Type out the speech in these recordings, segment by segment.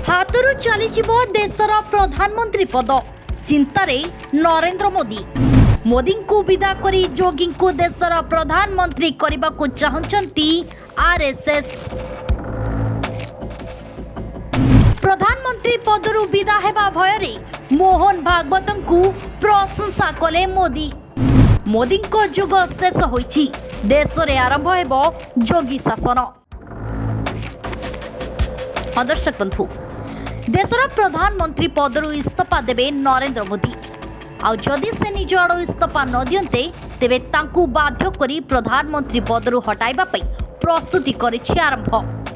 हाथरू चलीजिबो देशर प्रधानमंत्री पद चिंतारे नरेंद्र मोदी। मोदी को विदा करी जोगी को देशर प्रधानमंत्री करने को चाहती आरएसएस। प्रधानमंत्री पदरू विदा हेबा भयरे मोहन भागवत को प्रशंसा कले मोदी। मोदी को जुग शेष होइछि, देश रे आरंभ हेबो जोगी शासन। दर्शक बंधु, देशर प्रधानमंत्री पदरू इस्तीफा देवे नरेंद्र मोदी। आउ जदि से निज आड़ इस्तीफा न दियंते तेबे तांकू बाध्य करी प्रधानमंत्री पदरू हटाइबा पई प्रस्तुति करिछि आरंभ।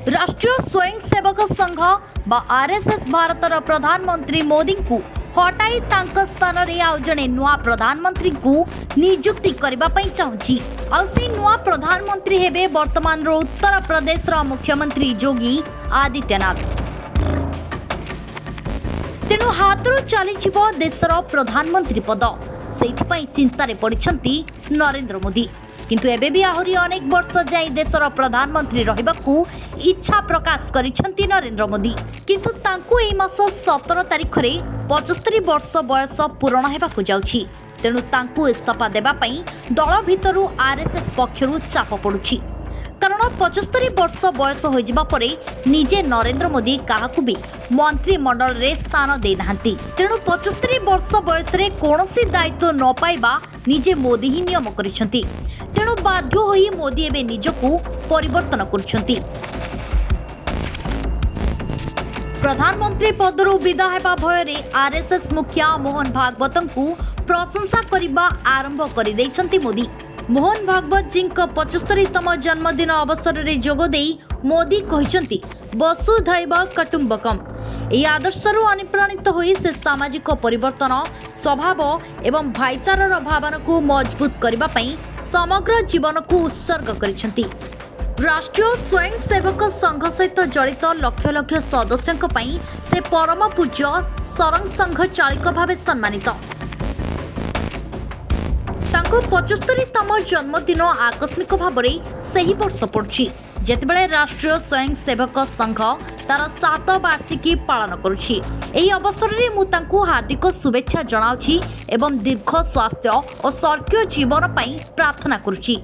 राष्ट्रीय स्वयंसेवक संघ बा आरएसएस भारतर प्रधानमंत्री मोदी को हटाई तांक स्थान रे आउ जणे नुआ प्रधानमंत्री को नियुक्ति करबा पई चाहूछि। आउ से नुआ प्रधानमंत्री हेबे वर्तमान रो उत्तर प्रदेश रा मुख्यमंत्री योगी आदित्यनाथ। तेणु हाथरू चलीजिबो देशर प्रधानमंत्री पद, सेइथिपई चिंतारे पड़िछंती नरेंद्र मोदी। किंतु एबे भी आहुरी अनेक वर्ष जाई देशर प्रधानमंत्री रहिबाकू इच्छा प्रकाश करिछंती नरेंद्र मोदी। किंतु तांकू एई मास 17 तारिख रे 75 वर्ष बयस पूर्ण हेबाकू जाउछि। तेणु तांकू इस्तीफा देबा पई दल भितरु आरएसएस पक्षरु चाप पडुछि। कारण 75 वर्ष बयस हो जिबा परे निजे नरेंद्र मोदी काहाकू भी मंत्रिमंडल रे स्थान दे नाहंती। तेणु 75 वर्ष बयस रे कोनोसी दायित्व न पाइबा निजे मोदी ही नियम करिसंती। तेणु बाध्य होई मोदी एबे निजकू परिवर्तन करुछंती। प्रधानमंत्री पदरू विदा हेबा भयरे आरएसएस मुखिया मोहन भागवत को प्रशंसा करिबा आरंभ करि दैछंती मोदी। मोहन भागवत जी 75तम जन्मदिन अवसर रे जोगदेई मोदी कहिसंती वसुधैव कुटुंबकम। यह आदर्शरू अनुप्राणित होई से सामाजिक परिवर्तन स्वभाव एवं भाईचारार भावना को मजबूत करबा पई समग्र जीवन को उत्सर्ग करिसंती। राष्ट्रीय स्वयंसेवक संघ सहित जड़ित लक्ष लक्ष सदस्यों पई से परम पूज्य सरंग संघ चालिक भाव सम्मानित। तांको 75तम जन्मदिन आकस्मिक भाव में सही वर्ष पड़ुछि, जेतेबेले राष्ट्रीय स्वयंसेवक संघ तार 7 वार्षिकी पालन करुछि। एही अवसर रे मु तांको हार्दिक शुभेच्छा जणाउछि एवं दीर्घ स्वास्थ्य और स्वर्गीय जीवन पई प्रार्थना करुछि।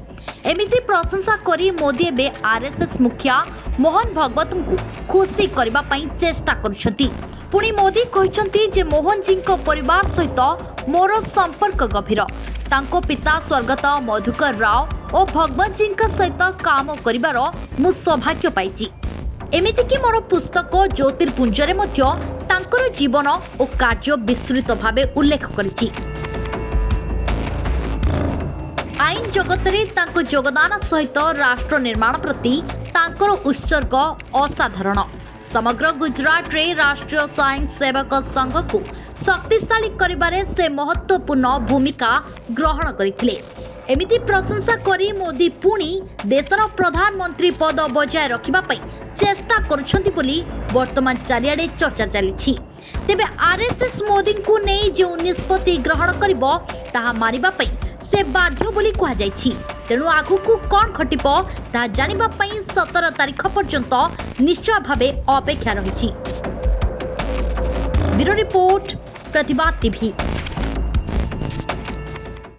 एमिति प्रशंसा करी मोदी एबे आरएसएस मुखिया मोहन भागवत को खुशी करबा पई चेष्टा करुछंती। पुणी मोदी कहिसंती जे मोहन जी को परिवार सहित मोर संपर्क गभीर। तांको पिता स्वर्गत मधुकर राव और भगवत जी सहित काम करिवार मु सौभाग्य पाइछि। एमिति कि मोर पुस्तक ज्योतिर्पुंजरे मध्य तांकर जीवन और कार्य विस्तृत भावे उल्लेख करिछि। आईन जगत रे तांको योगदान सहित राष्ट्र निर्माण प्रति तांकर उत्सर्ग असाधारण। समग्र गुजरात रे राष्ट्रीय स्वयंसेवक संघ को शक्तिशाली करिबारे से महत्वपूर्ण भूमिका ग्रहण करिथिले। एमिति प्रशंसा करी मोदी पुणी देशर प्रधानमंत्री पद बजाय रखिबा पई चेष्टा करुछंती बोली वर्तमान चारिआडे चर्चा चलिछि। तेबे आरएसएस मोदी को नै जे निष्पत्ति ग्रहण करिबो ताहा मानिबा पई से बाध्य बोली कहा जाइछि। तेणु आगु को कौन घटिबो ता जानिबा पई 17 तारिख पर्यंत निश्चय भावे अपेक्षा रहिछि। Bureau report, Pratibad TV.